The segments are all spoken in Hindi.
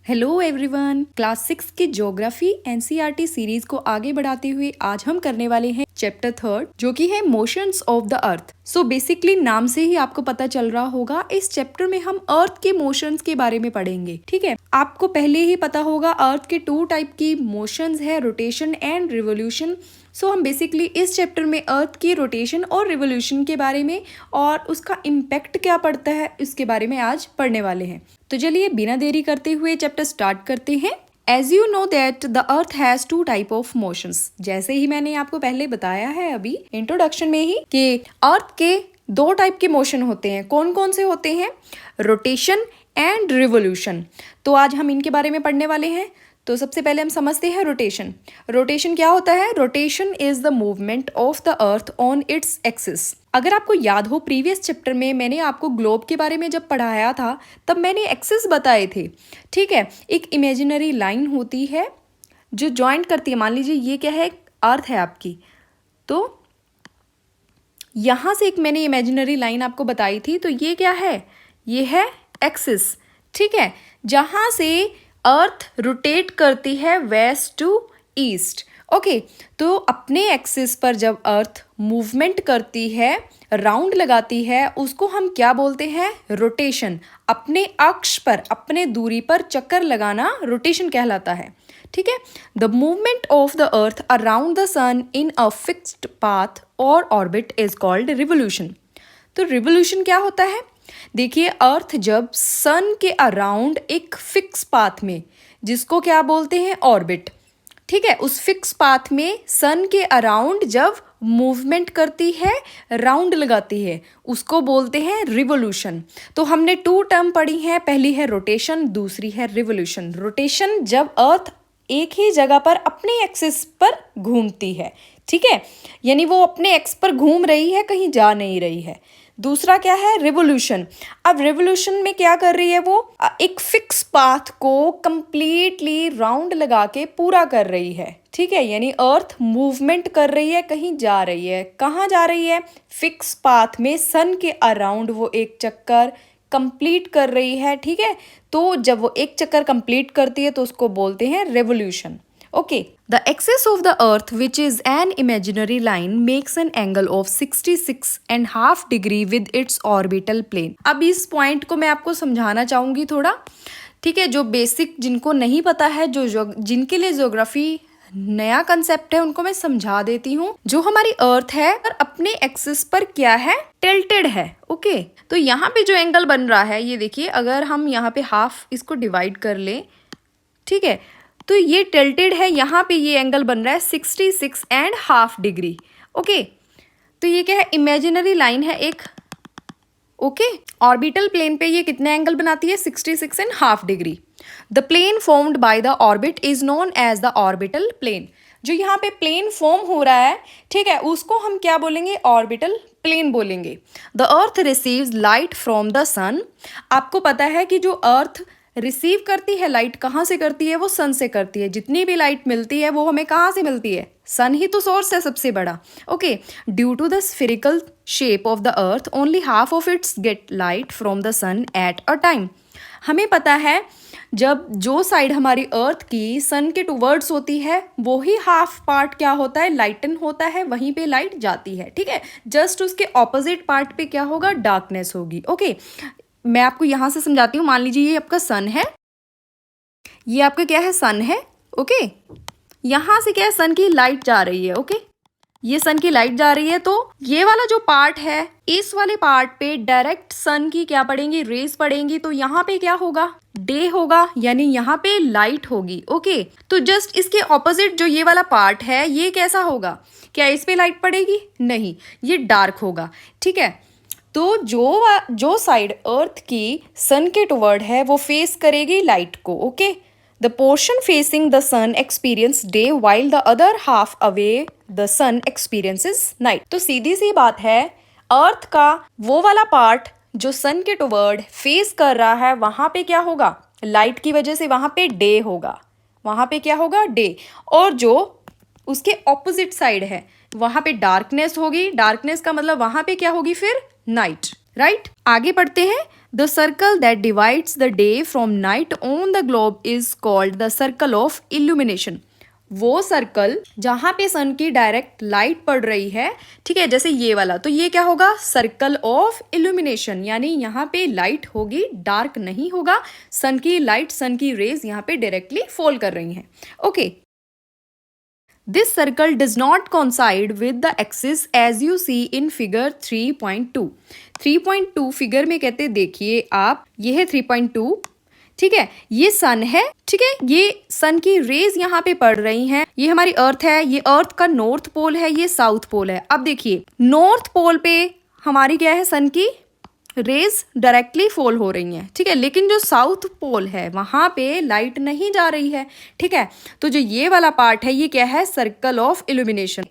हेलो एवरीवन, क्लास 6 की ज्योग्राफी एनसीईआरटी सीरीज को आगे बढ़ाते हुए आज हम करने वाले हैं चैप्टर 3 जो कि है motions of the earth. So basically नाम से ही आपको पता चल रहा होगा, इस चैप्टर में हम अर्थ के मोशंस के बारे में पढ़ेंगे। ठीक है, आपको पहले ही पता होगा अर्थ के 2 टाइप की मोशंस है, रोटेशन एंड रिवोल्यूशन। सो हम बेसिकली इस चैप्टर में अर्थ की रोटेशन और रिवोल्यूशन के बारे में और उसका इम्पैक्ट क्या पड़ता है इसके बारे में आज पढ़ने वाले हैं। तो चलिए बिना देरी करते हुए चैप्टर स्टार्ट करते हैं। As you know that the earth has 2 type of motions. जैसे ही मैंने आपको पहले बताया है अभी इंट्रोडक्शन में ही कि अर्थ के 2 टाइप के मोशन होते हैं। कौन कौन से होते हैं? Rotation and revolution. तो आज हम इनके बारे में पढ़ने वाले हैं। तो सबसे पहले हम समझते हैं रोटेशन। रोटेशन क्या होता है? Rotation is the movement of the earth on its axis. अगर आपको याद हो, प्रीवियस चैप्टर में मैंने आपको ग्लोब के बारे में जब पढ़ाया था तब मैंने एक्सिस बताए थे। ठीक है, एक इमेजिनरी लाइन होती है जो जॉइंट करती है। मान लीजिए ये क्या है, अर्थ है आपकी, तो यहाँ से एक मैंने इमेजिनरी लाइन आपको बताई थी। तो ये क्या है? ये है एक्सिस। ठीक है, जहाँ से अर्थ रोटेट करती है वेस्ट टू ईस्ट। ओके, तो अपने एक्सिस पर जब अर्थ मूवमेंट करती है, राउंड लगाती है, उसको हम क्या बोलते हैं? रोटेशन। अपने अक्ष पर, अपने दूरी पर चक्कर लगाना रोटेशन कहलाता है। ठीक है, the movement of the earth around the sun in a fixed path और ऑर्बिट इज कॉल्ड रिवोल्यूशन। तो रिवोल्यूशन क्या होता है? देखिए, अर्थ जब सन के अराउंड एक फिक्स पाथ में, जिसको क्या बोलते हैं? ऑर्बिट। ठीक है, उस फिक्स पाथ में सन के अराउंड जब मूवमेंट करती है, राउंड लगाती है, उसको बोलते हैं रिवोल्यूशन। तो हमने 2 टर्म पढ़ी हैं, पहली है रोटेशन, दूसरी है रिवोल्यूशन। रोटेशन जब अर्थ एक ही जगह पर अपने एक्सिस पर घूमती है। ठीक है, यानी वो अपने एक्स पर घूम रही है, कहीं जा नहीं रही है। दूसरा क्या है? रिवोल्यूशन। अब रिवोल्यूशन में क्या कर रही है? वो एक फिक्स पाथ को कंप्लीटली राउंड लगा के पूरा कर रही है। ठीक है, यानी अर्थ मूवमेंट कर रही है, कहीं जा रही है। कहाँ जा रही है? फिक्स पाथ में सन के अराउंड वो एक चक्कर कंप्लीट कर रही है। ठीक है, तो जब वो एक चक्कर कंप्लीट करती है तो उसको बोलते हैं revolution. Okay, the axis of the earth, which is an imaginary line, makes an angle of 66.5 degree with its orbital plane. अब इस पॉइंट को मैं आपको समझाना चाहूँगी थोड़ा। ठीक है, जो बेसिक जिनको नहीं पता है, जिनके लिए ज्योग्राफी नया कंसेप्ट है, उनको मैं समझा देती हूँ। जो हमारी अर्थ है और अपने एक्सिस पर क्या है? टिल्टेड है। ओके, तो यहाँ पे जो एंगल बन रहा है, ये देखिए, अगर हम यहाँ पे हाफ इसको डिवाइड कर लें, ठीक है, तो ये टिल्टेड है। यहाँ पे ये एंगल बन रहा है 66.5 डिग्री। ओके, तो ये क्या है? इमेजिनरी लाइन है एक। ओके, ऑर्बिटल प्लेन पे ये कितना एंगल बनाती है? 66.5 degree. The plane formed by the orbit is known as the orbital plane. जो यहाँ पे प्लेन फॉर्म हो रहा है, ठीक है, उसको हम क्या बोलेंगे? ऑर्बिटल प्लेन बोलेंगे। The earth receives light from the sun. आपको पता है कि जो अर्थ रिसीव करती है लाइट, कहाँ से करती है? वो सन से करती है। जितनी भी लाइट मिलती है वो हमें कहाँ से मिलती है? सन ही तो सोर्स है सबसे बड़ा। Okay, due to the spherical shape of the earth only half of its get light from the sun at a time. हमें पता है जब जो साइड हमारी अर्थ की सन के टूवर्ड्स होती है, वो ही हाफ पार्ट क्या होता है? लाइटन होता है, वहीं पे लाइट जाती है। ठीक है, जस्ट उसके ऑपोजिट पार्ट पे क्या होगा? डार्कनेस होगी। ओके, मैं आपको यहाँ से समझाती हूँ। मान लीजिए ये आपका सन है, ये आपका क्या है? सन है। ओके, यहाँ से क्या है? सन की लाइट जा रही है। ओके, ये सन की लाइट जा रही है, तो ये वाला जो पार्ट है, इस वाले पार्ट पे डायरेक्ट सन की क्या पड़ेंगी? रेज पड़ेंगी। तो यहाँ पे क्या होगा? डे होगा, यानी यहाँ पे लाइट होगी। ओके, तो जस्ट इसके ऑपोजिट जो ये वाला पार्ट है, ये कैसा होगा? क्या इस पे लाइट पड़ेगी? नहीं, ये डार्क होगा। ठीक है, तो जो साइड अर्थ की सन के टुवर्ड है वो फेस करेगी लाइट को। Okay, the portion facing the sun experience day while the other half away the sun experiences night. तो सीधी सी बात है, अर्थ का वो वाला पार्ट जो सन के टुवर्ड फेस कर रहा है, वहां पे क्या होगा? लाइट की वजह से वहां पे डे होगा। वहां पे क्या होगा? डे। और जो उसके ऑपोजिट साइड है, वहां पे डार्कनेस होगी। डार्कनेस का मतलब वहां पे क्या होगी फिर? नाइट। राइट, आगे बढ़ते हैं। The circle that divides the day from night on the globe is called the circle of illumination. वो सर्कल जहाँ पे सन की डायरेक्ट लाइट पड़ रही है, ठीक है, जैसे ये वाला, तो ये क्या होगा, सर्कल ऑफ इल्यूमिनेशन, यानी यहाँ पे लाइट होगी, डार्क नहीं होगा, सन की लाइट, सन की रेज यहाँ पे डायरेक्टली फॉल कर रही हैं। Okay, this circle does not coincide with the axis as you see in figure 3.2। 3.2 figure में कहते देखिए आप, ये है 3.2, ठीक है, ये सन है, ठीक है, ये सन की रेज यहाँ पे पड़ रही हैं, ये हमारी अर्थ है, ये अर्थ का नॉर्थ पोल है, ये साउथ पोल है। अब देखिए नॉर्थ पोल पे हमारी क्या है, सन की रेज डायरेक्टली फॉल हो रही हैं, ठीक है, लेकिन जो साउथ पोल है वहां पे लाइट नहीं जा रही है, ठीक है। तो जो ये वाला पार्ट है ये क्या है, सर्कल ऑफ इल्यूमिनेशन।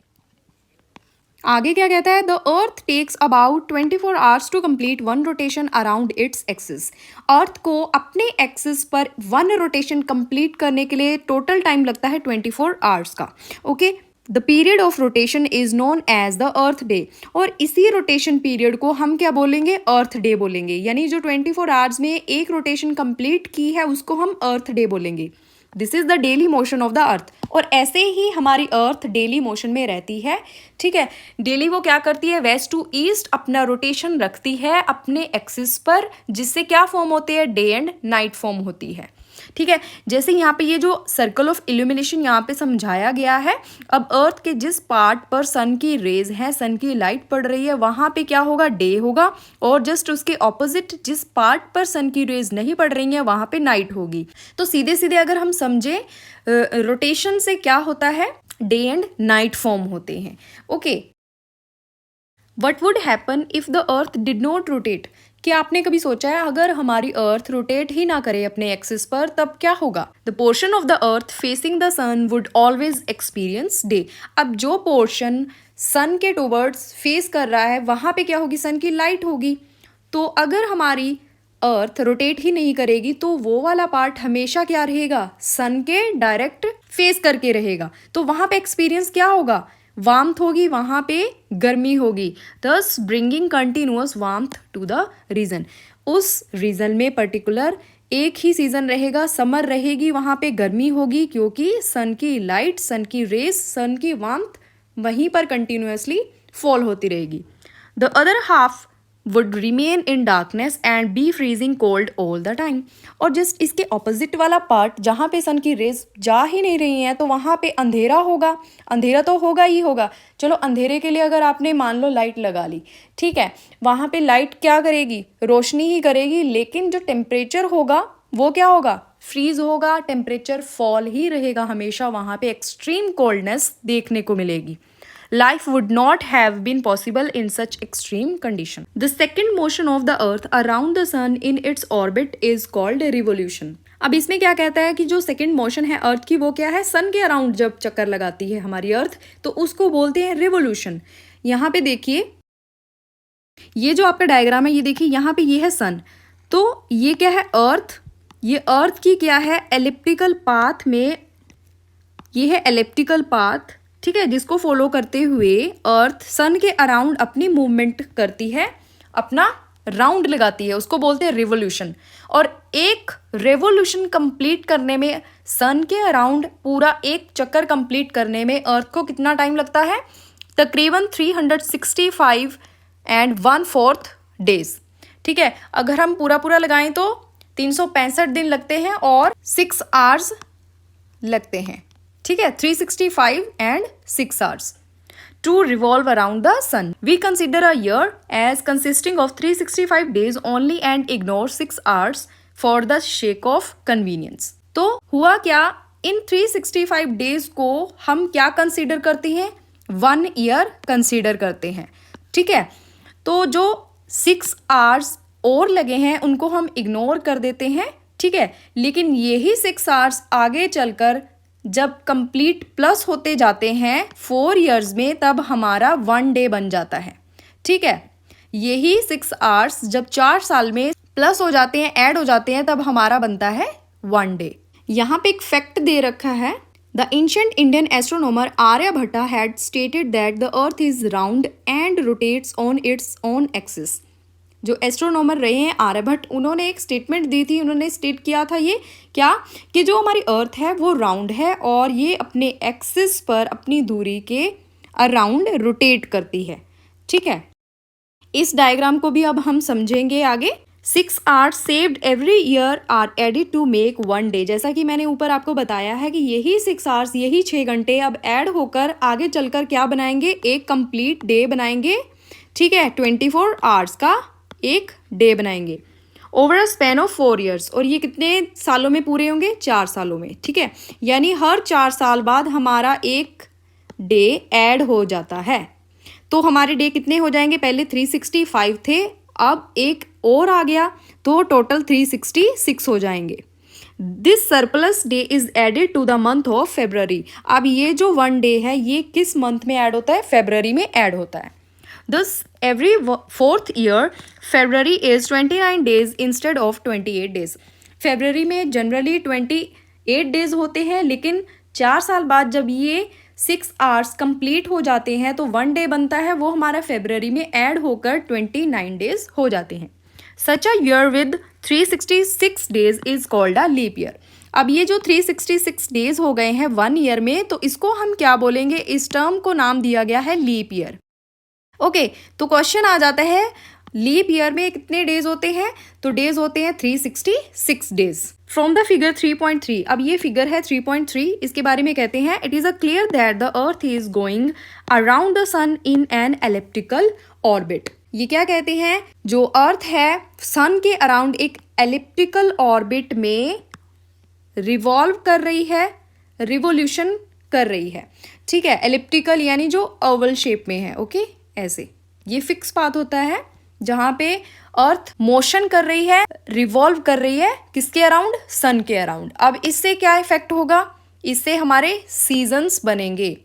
आगे क्या कहता है, the earth takes about 24 hours to complete one rotation around its axis. Earth को अपने एक्सिस पर वन रोटेशन कंप्लीट करने के लिए टोटल टाइम लगता है 24 आवर्स का। Okay, the period of rotation is known as the earth day. और इसी रोटेशन पीरियड को हम क्या बोलेंगे, अर्थ डे बोलेंगे, यानी जो 24 आवर्स में एक रोटेशन कंप्लीट की है उसको हम अर्थ डे बोलेंगे। This is the daily motion of the अर्थ। और ऐसे ही हमारी अर्थ डेली मोशन में रहती है, ठीक है। डेली वो क्या करती है, वेस्ट टू ईस्ट अपना रोटेशन रखती है अपने एक्सिस पर, जिससे क्या फॉर्म होती है, डे एंड नाइट फॉर्म होती है, ठीक है। जैसे यहाँ पे ये जो सर्कल ऑफ इल्यूमिनेशन यहाँ पे समझाया गया है, अब अर्थ के जिस पार्ट पर सन की रेज है, सन की लाइट पड़ रही है, वहाँ पे क्या होगा, डे होगा, और जस्ट उसके ऑपोजिट जिस पार्ट पर सन की रेज नहीं पड़ रही है वहाँ पे नाइट होगी। तो सीधे सीधे अगर हम समझे, रोटेशन से क्या होता है, डे एंड नाइट फॉर्म होते हैं। Okay, what would happen if the earth did not rotate. क्या आपने कभी सोचा है अगर हमारी अर्थ रोटेट ही ना करे अपने एक्सिस पर, तब क्या होगा, the portion of the earth facing the sun would always experience day. अब जो पोर्शन सन के टूवर्ड्स फेस कर रहा है वहाँ पे क्या होगी, सन की लाइट होगी। तो अगर हमारी अर्थ रोटेट ही नहीं करेगी तो वो वाला पार्ट हमेशा क्या रहेगा, सन के डायरेक्ट फेस करके रहेगा। तो वहाँ पे एक्सपीरियंस क्या होगा, वार्मथ होगी, वहाँ पे गर्मी होगी, thus bringing continuous warmth to the region. उस रीजन में पर्टिकुलर एक ही सीजन रहेगा, समर रहेगी, वहाँ पे गर्मी होगी, क्योंकि सन की लाइट, सन की रेस, सन की वार्मथ वहीं पर कंटिन्यूअसली फॉल होती रहेगी। The other half would remain in darkness and be freezing cold all the time. और जस्ट इसके ऑपोजिट वाला पार्ट जहाँ पे सन की रेज जा ही नहीं रही हैं तो वहाँ पे अंधेरा होगा, अंधेरा तो होगा ही होगा। चलो अंधेरे के लिए अगर आपने मान लो लाइट लगा ली, ठीक है, वहाँ पे लाइट क्या करेगी, रोशनी ही करेगी, लेकिन जो टेम्परेचर होगा वो क्या होगा, फ्रीज होगा, टेम्परेचर फॉल ही रहेगा हमेशा, वहाँ पे एक्सट्रीम कोल्डनेस देखने को मिलेगी। Life would not have been possible in such extreme condition. The second motion of the earth around the sun in its orbit is called revolution. अब इसमें क्या कहता है कि जो सेकंड मोशन है अर्थ की वो क्या है, सन के अराउंड जब चक्कर लगाती है हमारी अर्थ तो उसको बोलते हैं रिवोल्यूशन। यहाँ पे देखिए, ये जो आपका डायग्राम है ये देखिए, यहाँ पे ये है सन, तो ये क्या है अर्थ, ये अर्थ की क्या है, एलिप्टिकल पाथ में, ये है एलिप्टिकल पाथ, ठीक है, जिसको फॉलो करते हुए अर्थ सन के अराउंड अपनी मूवमेंट करती है, अपना राउंड लगाती है, उसको बोलते हैं रिवोल्यूशन। और एक रेवोल्यूशन कंप्लीट करने में, सन के अराउंड पूरा एक चक्कर कंप्लीट करने में अर्थ को कितना टाइम लगता है, तकरीबन 365 एंड 1/4 डेज, ठीक है। अगर हम पूरा लगाएं तो 365 दिन लगते हैं और 6 आवर्स लगते हैं, ठीक है, 365 and 6 hours to revolve around the sun. We consider a year as consisting of 365 days only and ignore 6 hours for the sake of convenience. तो हुआ क्या, इन 365 days को हम क्या कंसीडर करते हैं, 1 year कंसीडर करते हैं, ठीक है। तो जो 6 hours और लगे हैं उनको हम इग्नोर कर देते हैं, ठीक है, लेकिन यही 6 hours आगे चलकर जब कंप्लीट प्लस होते जाते हैं 4 years में, तब हमारा 1 day बन जाता है, ठीक है। यही 6 hours जब 4 साल में प्लस हो जाते हैं, ऐड हो जाते हैं, तब हमारा बनता है 1 day। यहाँ पे एक फैक्ट दे रखा है, the ancient Indian astronomer Aryabhata had stated that the earth is round and rotates on its own axis. जो एस्ट्रोनॉमर रहे हैं आर्यभट्ट, उन्होंने एक स्टेटमेंट दी थी। उन्होंने स्टेट किया था ये क्या, कि जो हमारी अर्थ है वो राउंड है और ये अपने एक्सिस पर अपनी दूरी के अराउंड रोटेट करती है। ठीक है, इस डायग्राम को भी अब हम समझेंगे आगे। 6 hours saved every year are added to make one day। जैसा कि मैंने ऊपर आपको बताया है कि यही 6 hours, यही 6 घंटे अब ऐड होकर आगे चलकर क्या बनाएंगे, एक कंप्लीट डे बनाएंगे। ठीक है, 24 hours का एक डे बनाएंगे over a span of 4 years। और ये कितने सालों में पूरे होंगे, 4 सालों में। ठीक है, यानी हर 4 साल बाद हमारा एक डे ऐड हो जाता है। तो हमारे डे कितने हो जाएंगे, पहले 365 थे, अब एक और आ गया तो टोटल 366 हो जाएंगे। This surplus day is added to the month of February. अब ये जो 1 डे है ये किस मंथ में ऐड होता है, फेब्रवरी में ऐड होता है। Thus every 4th year February is 29 days instead of 28 days। February में जनरली 28 डेज होते हैं, लेकिन 4 साल बाद जब ये 6 hours कंप्लीट हो जाते हैं तो 1 डे बनता है, वो हमारा फेब्रवरी में ऐड होकर 29 डेज हो जाते हैं। Such a year with 366 days is called a leap year. अब ये जो 366 डेज हो गए हैं 1 ईयर में, तो इसको हम क्या बोलेंगे, इस टर्म को नाम दिया गया है लीप ईयर। ओके, तो क्वेश्चन आ जाता है लीप ईयर में कितने डेज होते हैं, तो डेज होते हैं 366 डेज। फ्रॉम द फिगर 3.3, अब ये फिगर है 3.3, इसके बारे में कहते हैं it is a clear that the earth is going around the sun in an elliptical orbit. ये क्या कहते हैं, जो अर्थ है सन के अराउंड एक एलिप्टिकल ऑर्बिट में रिवॉल्व कर रही है, रिवोल्यूशन कर रही है। ठीक है, एलिप्टिकल यानी जो ओवल शेप में है। ओके, ऐसे ये फिक्स पाथ होता है जहाँ पे अर्थ मोशन कर रही है, रिवॉल्व कर रही है, किसके अराउंड, सन के अराउंड। अब इससे क्या इफेक्ट होगा, इससे हमारे सीजन्स बनेंगे।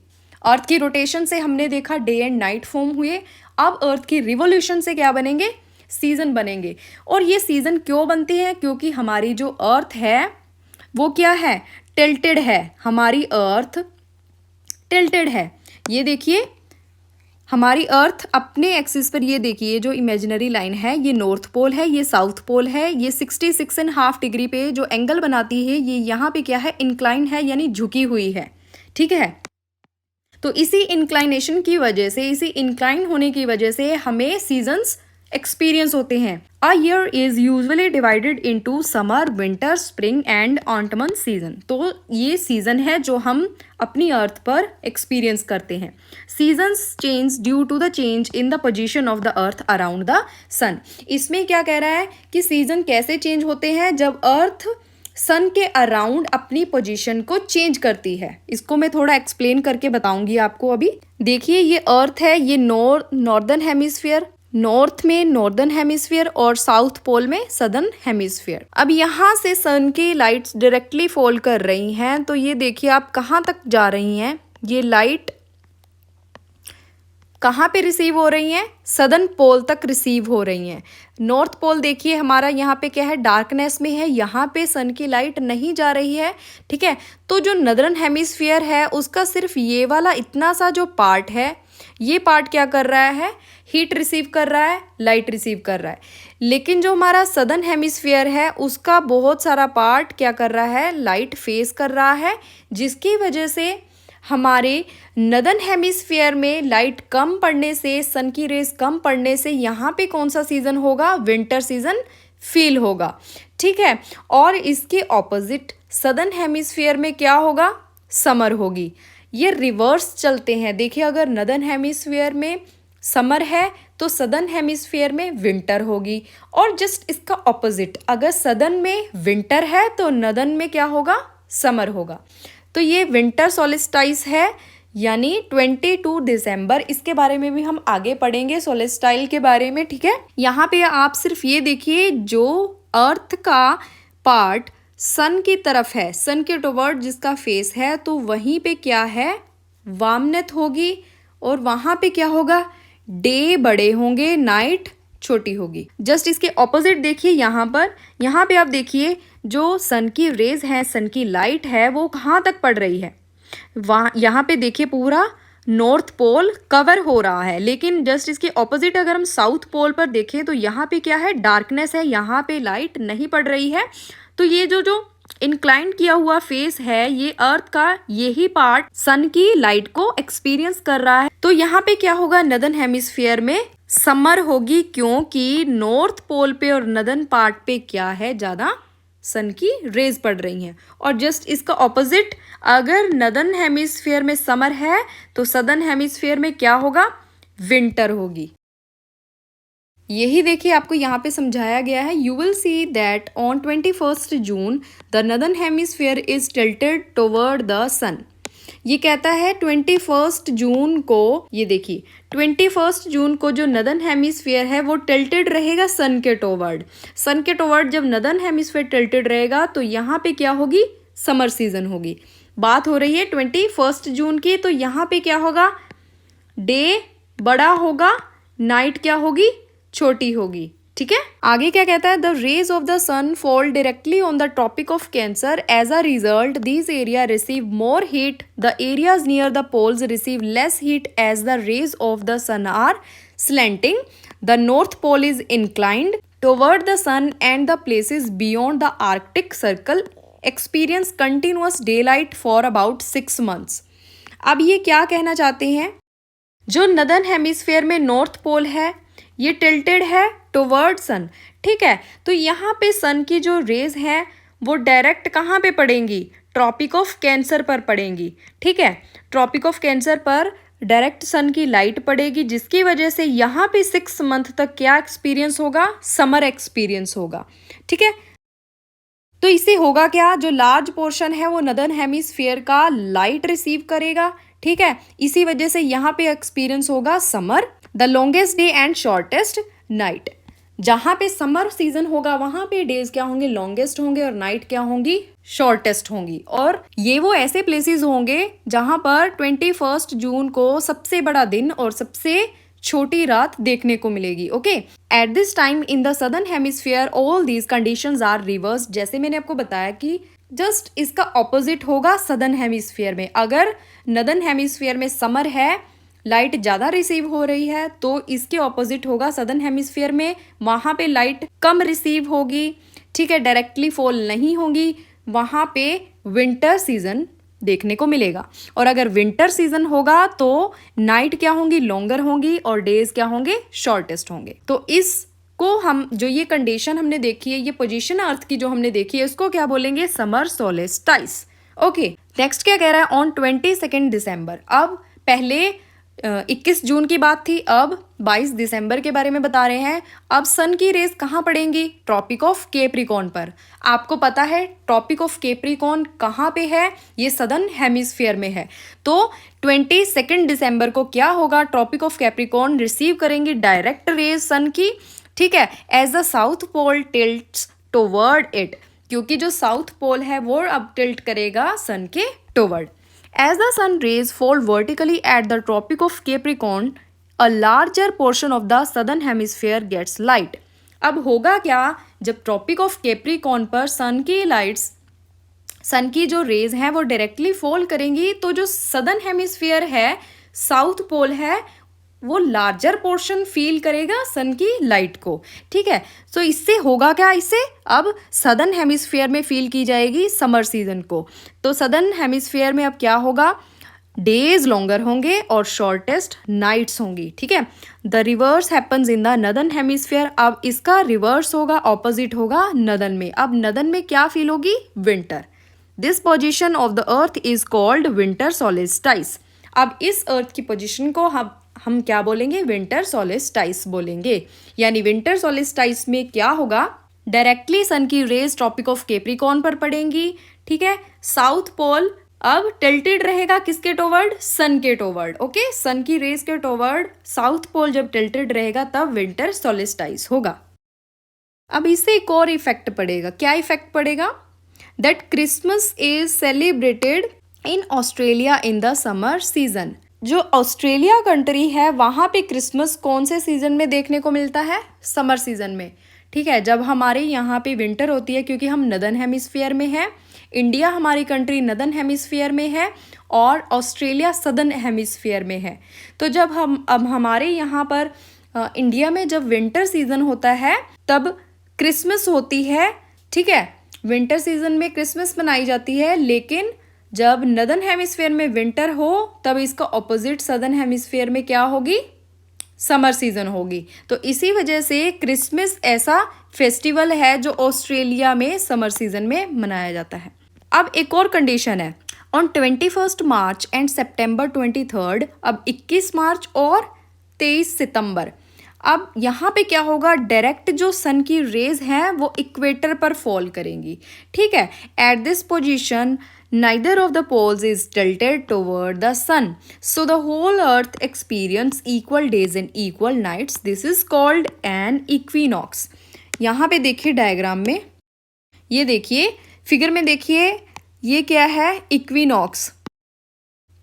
अर्थ की रोटेशन से हमने देखा डे एंड नाइट फॉर्म हुए, अब अर्थ की रिवोल्यूशन से क्या बनेंगे, सीजन बनेंगे। और ये सीजन क्यों बनते हैं, क्योंकि हमारी जो अर्थ है वो क्या है, टिल्टेड है। हमारी अर्थ टिल्टेड है। ये देखिए हमारी अर्थ अपने एक्सिस पर, ये देखिए जो इमेजिनरी लाइन है ये नॉर्थ पोल है, ये साउथ पोल है। ये 66.5 डिग्री पे जो एंगल बनाती है ये यहाँ पे क्या है, इंक्लाइन है, यानी झुकी हुई है। ठीक है, तो इसी इंक्लाइनेशन की वजह से, इसी इंक्लाइन होने की वजह से हमें सीजन्स एक्सपीरियंस होते हैं। A year is usually divided into summer, winter, spring and ottoman season. तो ये सीजन है जो हम अपनी अर्थ पर एक्सपीरियंस करते हैं। Seasons change due to the change in the position of the earth around the sun. इसमें क्या कह रहा है कि सीजन कैसे चेंज होते हैं, जब अर्थ सन के अराउंड अपनी पोजीशन को चेंज करती है। इसको मैं थोड़ा एक्सप्लेन करके बताऊंगी आपको। अभी देखिए ये अर्थ है, ये नॉर्दर्न हेमिस्फीयर, नॉर्थ में नॉर्दर्न हेमिस्फीयर और साउथ पोल में सदर्न हेमिस्फीयर। अब यहाँ से सन की लाइट्स डायरेक्टली फॉल कर रही हैं, तो ये देखिए आप कहाँ तक जा रही हैं, ये लाइट कहाँ पे रिसीव हो रही हैं, सदर्न पोल तक रिसीव हो रही हैं। नॉर्थ पोल देखिए हमारा यहाँ पे क्या है, डार्कनेस में है, यहाँ पे सन की लाइट नहीं जा रही है। ठीक है, तो जो नदर्न हेमिस्फीयर है उसका सिर्फ ये वाला इतना सा जो पार्ट है, ये पार्ट क्या कर रहा है, हीट रिसीव कर रहा है, लाइट रिसीव कर रहा है। लेकिन जो हमारा सदर्न हेमिस्फीयर है उसका बहुत सारा पार्ट क्या कर रहा है, लाइट फेस कर रहा है, जिसकी वजह से हमारे नदर्न हेमिस्फीयर में लाइट कम पड़ने से, सन की रेस कम पड़ने से यहाँ पे कौन सा सीजन होगा, विंटर सीजन फील होगा। ठीक है, और इसके ऑपोजिट सदर्न हेमिस्फीयर में क्या होगा, समर होगी। ये रिवर्स चलते हैं। देखिए अगर नदर्न हेमिस्फीयर में समर है तो सदर्न हेमिस्फीयर में विंटर होगी, और जस्ट इसका ऑपोजिट, अगर सदर्न में विंटर है तो नदर्न में क्या होगा, समर होगा। तो ये विंटर सोलिस्टाइस है, यानी 22 दिसंबर। इसके बारे में भी हम आगे पढ़ेंगे, सोलिस्टाइल के बारे में। ठीक है, यहाँ पे आप सिर्फ ये देखिए जो अर्थ का पार्ट सन की तरफ है, सन के टुवर्ड जिसका फेस है, तो वहीं पे क्या है, वार्मनेस होगी, और वहाँ पे क्या होगा, डे बड़े होंगे, नाइट छोटी होगी। जस्ट इसके ऑपोजिट देखिए यहाँ पे आप देखिए जो सन की रेज है, सन की लाइट है, वो कहाँ तक पड़ रही है, वहाँ यहाँ पे देखिए पूरा नॉर्थ पोल कवर हो रहा है, लेकिन जस्ट इसके ऑपोजिट अगर हम साउथ पोल पर देखें तो यहाँ पे क्या है, डार्कनेस है, यहाँ पे लाइट नहीं पड़ रही है। तो ये जो इंक्लाइन किया हुआ फेस है, ये अर्थ का यही पार्ट सन की लाइट को एक्सपीरियंस कर रहा है। तो यहाँ पे क्या होगा, नदर्न हेमिस्फीयर में समर होगी, क्योंकि नॉर्थ पोल पे और नदर्न पार्ट पे क्या है, ज्यादा सन की रेज पड़ रही हैं। और जस्ट इसका ऑपोजिट, अगर नदर्न हेमिस्फीयर में समर है तो सदर्न हेमिस्फीयर में क्या होगा, विंटर होगी। यही देखिए आपको यहाँ पे समझाया गया है। You will see that on 21 June the northern hemisphere is tilted toward the sun. ये कहता है 21 जून को, ये देखिए 21 जून को जो नदर्न हेमिस्फीयर है वो टिल्टेड रहेगा सन के टुवर्ड। सन के टुवर्ड जब नदर्न हेमिस्फीयर टिल्टेड रहेगा तो यहाँ पे क्या होगी, समर सीजन होगी। बात हो रही है 21 जून की, तो यहाँ पे क्या होगा, डे बड़ा होगा, नाइट क्या होगी, छोटी होगी। ठीक है, आगे क्या कहता है, the rays of the sun fall directly on the Tropic of Cancer. As a result these area receive more heat, the areas near the poles receive less heat as the rays of the sun are slanting. The North Pole is inclined toward the sun and the places beyond the Arctic Circle experience continuous day light for about 6 months। अब ये क्या कहना चाहते हैं, जो नदर्न हेमिस्फीयर में नॉर्थ पोल है ये टिल्टेड है टुवर्ड सन। ठीक है, तो यहाँ पे सन की जो रेज है वो डायरेक्ट कहाँ पे पड़ेंगी, ट्रॉपिक ऑफ कैंसर पर पड़ेंगी। ठीक है, ट्रॉपिक ऑफ कैंसर पर डायरेक्ट सन की लाइट पड़ेगी, जिसकी वजह से यहाँ पे 6 month तक क्या एक्सपीरियंस होगा, समर एक्सपीरियंस होगा। ठीक है, तो इससे होगा क्या, जो लार्ज पोर्शन है वो नदर्न हेमिस्फीयर का लाइट रिसीव करेगा। ठीक है, इसी वजह से यहाँ पे एक्सपीरियंस होगा summer. The longest day and shortest night, जहाँ पे समर सीजन होगा वहाँ पे डेज क्या होंगे, लॉन्गेस्ट होंगे, और नाइट क्या होंगी, शॉर्टेस्ट होंगी। और ये वो ऐसे प्लेसेस होंगे जहाँ पर 21 जून को सबसे बड़ा दिन और सबसे छोटी रात देखने को मिलेगी। Okay, at this time in the southern hemisphere all these conditions are reverse. जैसे मैंने आपको बताया कि जस्ट इसका ऑपोजिट होगा सदर्न हेमिस्फीयर में। अगर नदर्न हेमिस्फीयर में समर है, लाइट ज़्यादा रिसीव हो रही है, तो इसके ऑपोजिट होगा सदर्न हेमिस्फीयर में, वहाँ पे लाइट कम रिसीव होगी। ठीक है, डायरेक्टली फॉल नहीं होगी, वहाँ पे विंटर सीजन देखने को मिलेगा। और अगर विंटर सीजन होगा तो नाइट क्या होंगी, लॉन्गर होंगी, और डेज क्या होंगे, शॉर्टेस्ट होंगे। तो इसको हम जो ये कंडीशन हमने देखी है, ये पोजीशन अर्थ की जो हमने देखी है, इसको क्या बोलेंगे, समर सोलेस्टाइस। ओके, नेक्स्ट क्या कह रहा है, ऑन 22 दिसंबर। अब पहले 21 जून की बात थी, अब 22 दिसंबर के बारे में बता रहे हैं। अब सन की रेज कहाँ पड़ेंगी, ट्रॉपिक ऑफ कैप्रिकॉर्न पर। आपको पता है ट्रॉपिक ऑफ कैप्रिकॉर्न कहाँ पे है, ये सदर्न हेमिस्फीयर में है। तो 22 दिसंबर को क्या होगा, ट्रॉपिक ऑफ कैप्रिकॉर्न रिसीव करेंगे डायरेक्ट रेज सन की। ठीक है, as the South Pole tilts toward it, क्योंकि जो साउथ पोल है वो अब टिल्ट करेगा सन के toward. As the sun rays fall vertically at the Tropic of Capricorn, a larger portion of the southern hemisphere gets light. अब होगा क्या, जब ट्रॉपिक ऑफ कैप्रिकॉर्न पर सन की लाइट्स, सन की जो रेज हैं वो डायरेक्टली फॉल करेंगी, तो जो सदर्न हेमिस्फीयर है, साउथ पोल है, वो लार्जर पोर्शन फील करेगा सन की लाइट को। ठीक है, सो इससे होगा क्या, इससे अब सदर्न हेमिस्फीयर में फील की जाएगी समर सीजन को। तो सदर्न हेमिस्फीयर में अब क्या होगा, डेज लॉन्गर होंगे और शॉर्टेस्ट नाइट्स होंगी। ठीक है, the reverse happens in the northern hemisphere. अब इसका रिवर्स होगा, ऑपोजिट होगा नदर्न में। अब नदर्न में क्या फील होगी, winter. This position of the earth is called winter solstice. अब इस अर्थ की पोजिशन को हम क्या बोलेंगे, विंटर सोलिस्टाइस बोलेंगे। यानी विंटर सोलिस्टाइस में क्या होगा, डायरेक्टली सन की रेज ट्रॉपिक ऑफ कैप्रिकॉर्न पर पड़ेंगी। ठीक है, साउथ पोल अब टिल्टेड रहेगा किसके टुवर्ड, सन के टुवर्ड। ओके, सन की रेज के टुवर्ड साउथ पोल जब टिल्टेड रहेगा तब विंटर सोलिस्टाइस होगा। अब इससे एक और इफेक्ट पड़ेगा, क्या इफेक्ट पड़ेगा, that Christmas is celebrated in Australia in the summer season. जो ऑस्ट्रेलिया कंट्री है वहाँ पे क्रिसमस कौन से सीजन में देखने को मिलता है, समर सीजन में। ठीक है, जब हमारे यहाँ पे विंटर होती है, क्योंकि हम नदर्न हेमिस्फीयर में हैं, इंडिया हमारी कंट्री नदर्न हेमिस्फीयर में है और ऑस्ट्रेलिया सदर्न हेमिस्फीयर में है। तो जब अब हमारे यहाँ पर इंडिया में जब विंटर सीजन होता है तब क्रिसमस होती है, ठीक है, विंटर सीजन में क्रिसमस मनाई जाती है। लेकिन जब नदर्न हेमिस्फीयर में विंटर हो तब इसका ऑपोजिट सदर्न हेमिस्फीयर में क्या होगी, समर सीजन होगी। तो इसी वजह से क्रिसमस ऐसा फेस्टिवल है जो ऑस्ट्रेलिया में समर सीजन में मनाया जाता है। अब एक और कंडीशन है, ऑन 21 मार्च एंड सितंबर 23, अब 21 मार्च और 23 सितंबर। अब यहाँ पे क्या होगा, डायरेक्ट जो सन की रेज हैं वो इक्वेटर पर फॉल करेंगी, ठीक है। At this position neither of the poles is tilted toward the sun, so the whole earth experience equal days and equal nights. This is called an equinox. यहाँ पे देखिए डायग्राम में, ये देखिए फिगर में देखिए, ये क्या है, इक्विनॉक्स।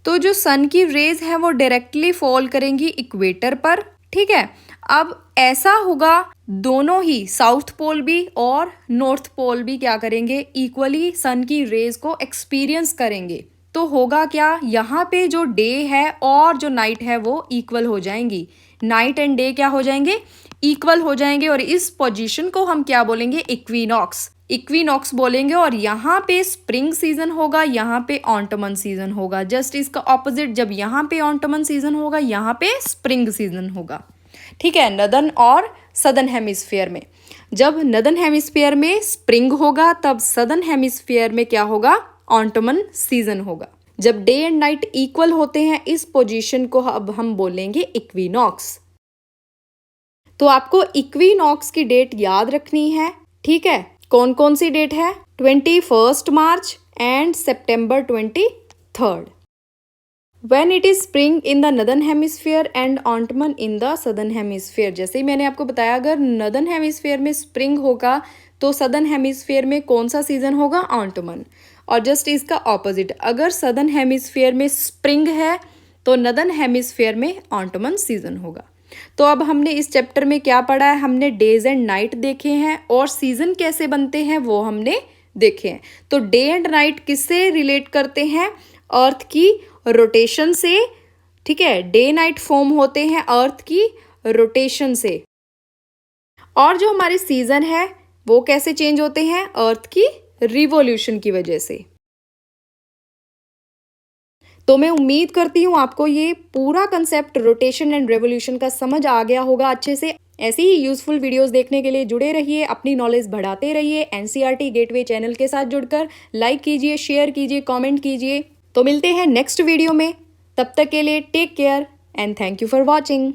तो जो सन की रेज है वो डायरेक्टली फॉल करेंगी इक्वेटर पर, ठीक है। अब ऐसा होगा, दोनों ही साउथ पोल भी और नॉर्थ पोल भी क्या करेंगे, इक्वली सन की रेज को एक्सपीरियंस करेंगे। तो होगा क्या, यहाँ पे जो डे है और जो नाइट है वो इक्वल हो जाएंगी, नाइट एंड डे क्या हो जाएंगे, इक्वल हो जाएंगे। और इस पोजीशन को हम क्या बोलेंगे, इक्विनॉक्स, इक्विनॉक्स बोलेंगे। और यहाँ पे स्प्रिंग सीजन होगा, यहाँ पे ऑटमन सीजन होगा। जस्ट इसका ऑपोजिट, जब यहाँ पे ऑटमन सीजन होगा यहाँ पे स्प्रिंग सीजन होगा, ठीक है, नदर्न और सदर्न हेमिस्फीयर में। जब नदर्न हेमिस्फीयर में स्प्रिंग होगा तब सदर्न हेमिस्फीयर में क्या होगा, ऑटमन सीजन होगा। जब डे एंड नाइट इक्वल होते हैं इस पोजीशन को अब हम बोलेंगे इक्विनॉक्स। तो आपको इक्विनॉक्स की डेट याद रखनी है, ठीक है। कौन कौन सी डेट है, 21 मार्च and September 23। When it is spring in the northern hemisphere and autumn in the southern hemisphere। जैसे ही मैंने आपको बताया, अगर northern hemisphere में spring होगा तो southern hemisphere में कौन सा सीजन होगा, autumn। और जस्ट इसका ऑपोजिट, अगर southern hemisphere में spring है तो northern hemisphere में autumn सीजन होगा। तो अब हमने इस चैप्टर में क्या पढ़ा है, हमने डेज एंड नाइट देखे हैं और सीजन कैसे बनते हैं वो हमने देखे हैं। तो डे एंड नाइट किससे रिलेट करते हैं, अर्थ की रोटेशन से, ठीक है। डे नाइट फॉर्म होते हैं अर्थ की रोटेशन से। और जो हमारे सीजन है वो कैसे चेंज होते हैं, अर्थ की रिवॉल्यूशन की वजह से। तो मैं उम्मीद करती हूँ आपको ये पूरा कंसेप्ट रोटेशन एंड रेवोल्यूशन का समझ आ गया होगा अच्छे से। ऐसी ही यूजफुल वीडियोस देखने के लिए जुड़े रहिए, अपनी नॉलेज बढ़ाते रहिए। एनसीईआरटी गेटवे चैनल के साथ जुड़कर लाइक कीजिए, शेयर कीजिए, कमेंट कीजिए। तो मिलते हैं नेक्स्ट वीडियो में, तब तक के लिए take care and thank you for watching.